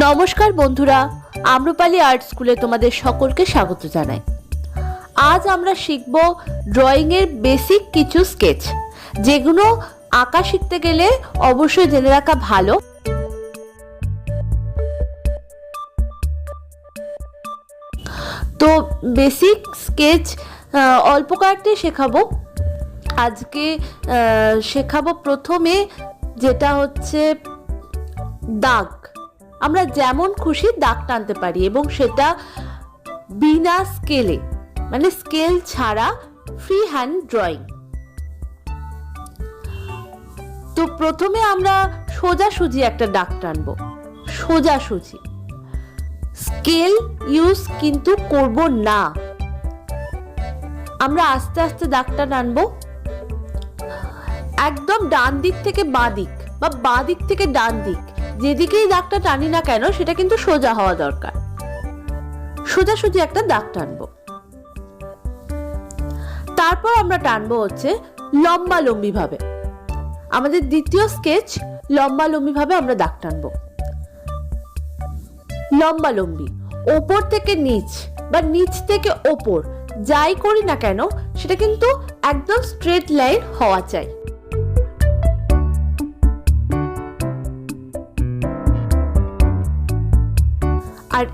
নমস্কার বন্ধুরা, আম্রপালি আর্ট স্কুলে তোমাদের সকলকে স্বাগত জানাই। আজ আমরা শিখব ড্রয়িং এর বেসিক কিছু স্কেচ, যেগুলো আঁকা শিখতে গেলে অবশ্যই জেনে রাখা ভালো। তো বেসিক স্কেচ অল্প কয়েকটাই শেখাবো। আজকে শেখাবো প্রথমে যেটা হচ্ছে দাগ। আমরা যেমন খুশি দাগ টানতে পারি এবং সেটা বিনা স্কেলে, মানে স্কেল ছাড়া ফ্রি হ্যান্ড ড্রয়িং। তো প্রথমে আমরা সোজাসুজি একটা দাগ টানবো, সোজাসুজি। স্কেল ইউজ কিন্তু করব না, আমরা আস্তে আস্তে দাগটা টানবো। একদম ডান দিক থেকে বাঁ দিক বা বাঁ দিক থেকে ডান দিক, যেদিকেই দাগটা টানি না কেন সেটা কিন্তু সোজা হওয়া দরকার। সোজাসুজি একটা দাগ টানবো। তারপর আমরা টানবো হচ্ছে লম্বা লম্বি ভাবে। আমাদের দ্বিতীয় স্কেচ লম্বা লম্বি ভাবে আমরা দাগ টানবো। লম্বা লম্বি, ওপর থেকে নিচ বা নিচ থেকে ওপর, যাই করি না কেন সেটা কিন্তু একদম স্ট্রেট লাইন হওয়া চাই। আর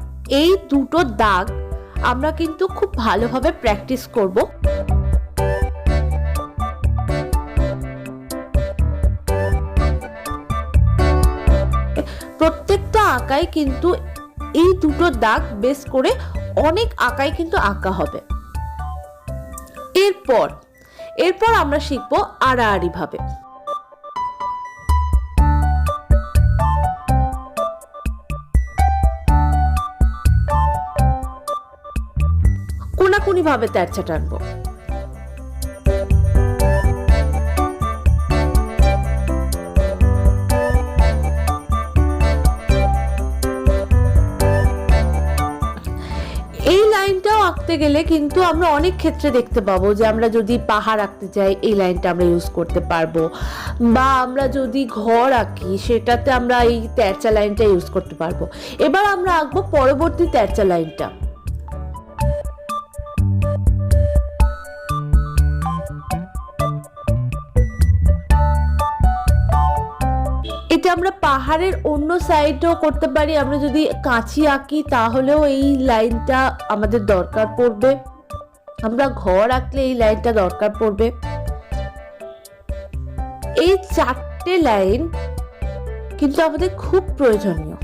এই দুটো দাগ আমরা কিন্তু খুব ভালোভাবে প্র্যাকটিস করব। প্রত্যেকটা আঁকায় কিন্তু এই দুটো দাগ বেস করে অনেক আঁকায় কিন্তু আঁকা হবে। এরপর আমরা শিখবো আড়াআড়ি ভাবে। কোনাকুনি ভাবে তেরছা টানবো। এই লাইনটাও আঁকতে গেলে কিন্তু আমরা অনেক ক্ষেত্রে দেখতে পাবো যে আমরা যদি পাহাড় আঁকতে চাই এই লাইনটা আমরা ইউজ করতে পারবো, বা আমরা যদি ঘর আঁকি সেটাতে আমরা এই তেরছা লাইনটা ইউজ করতে পারবো। এবার আমরা আঁকবো পরবর্তী তেরছা লাইনটা। এটা আমরা পাহাড়ের অন্য সাইডেও করতে পারি। আমরা যদি কাঁচি আঁকি তাহলেও এই লাইনটা আমাদের দরকার পড়বে। আমরা ঘর আঁকলে এই লাইনটা দরকার পড়বে। এই চারটে লাইন কিন্তু আমাদের খুব প্রয়োজনীয়।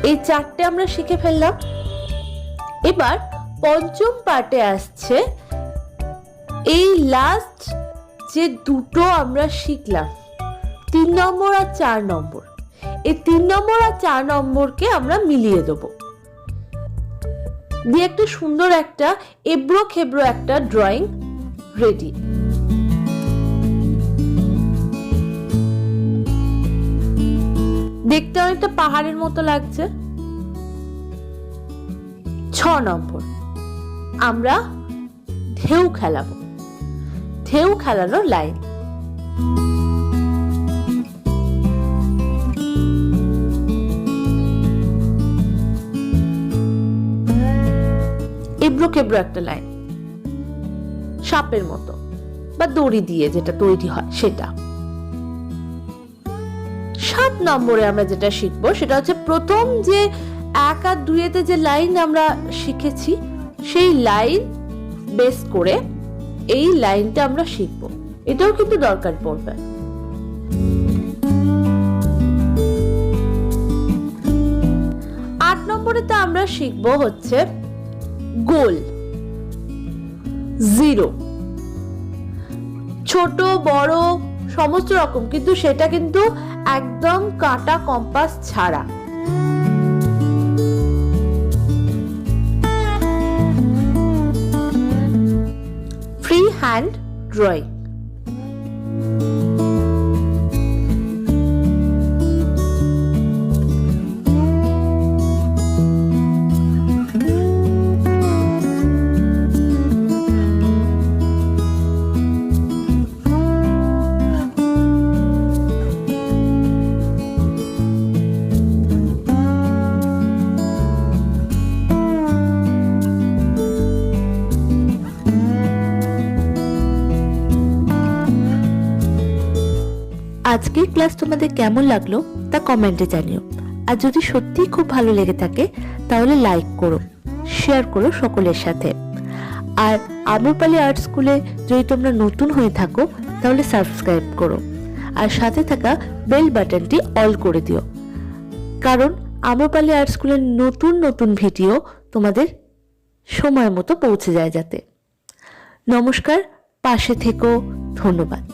এই চারটে আমরা শিখে ফেললাম। এবার পঞ্চম পার্টে আসছে এই লাস্ট যে দুটো আমরা শিখলাম, 3 নম্বর আর 4 নম্বর। এই 3 নম্বর আর 4 নম্বরকে আমরা মিলিয়ে দেবো, দিয়ে একটা সুন্দর একটা এবড়ো খেবড়ো একটা ড্রয়িং রেডি। দেখতে অনেকটা পাহাড়ের মতো লাগছে। 6 নম্বর আমরা ঢেউ খেলাবো, ঢেউ খেলানোর লাইন। এবড়ো খেবড়ো একটা লাইন, সাপের মতো বা দড়ি দিয়ে যেটা তৈরি হয় সেটা। 7 নম্বরে আমরা যেটা শিখবো সেটা হচ্ছে প্রথম যে 1 আর 2 যে লাইন আমরা শিখেছি সেই লাইন বেস করে এই লাইনটা আমরা শিখবো। এটাও কিন্তু দরকার পড়বে। 8 নম্বরেতে আমরা শিখবো হচ্ছে গোল, জিরো, ছোট বড় সমস্ত রকম, কিন্তু সেটা কিন্তু একদম কাঁটা কম্পাস ছাড়া। Free hand drawing. আজকের ক্লাস তোমাদের কেমন লাগলো তা কমেন্টে জানিও। আর যদি সত্যিই খুব ভালো লেগে থাকে তাহলে লাইক করো, শেয়ার করো সকলের সাথে। আর আম্রপালি আর্ট স্কুলে যদি তোমরা নতুন হয়ে থাকো তাহলে সাবস্ক্রাইব করো, আর সাথে থাকা বেল বাটনটি অল করে দিও, কারণ আম্রপালি আর্ট স্কুলের নতুন নতুন ভিডিও তোমাদের সময় মতো পৌঁছে যায় যাতে। নমস্কার, পাশে থেকো, ধন্যবাদ।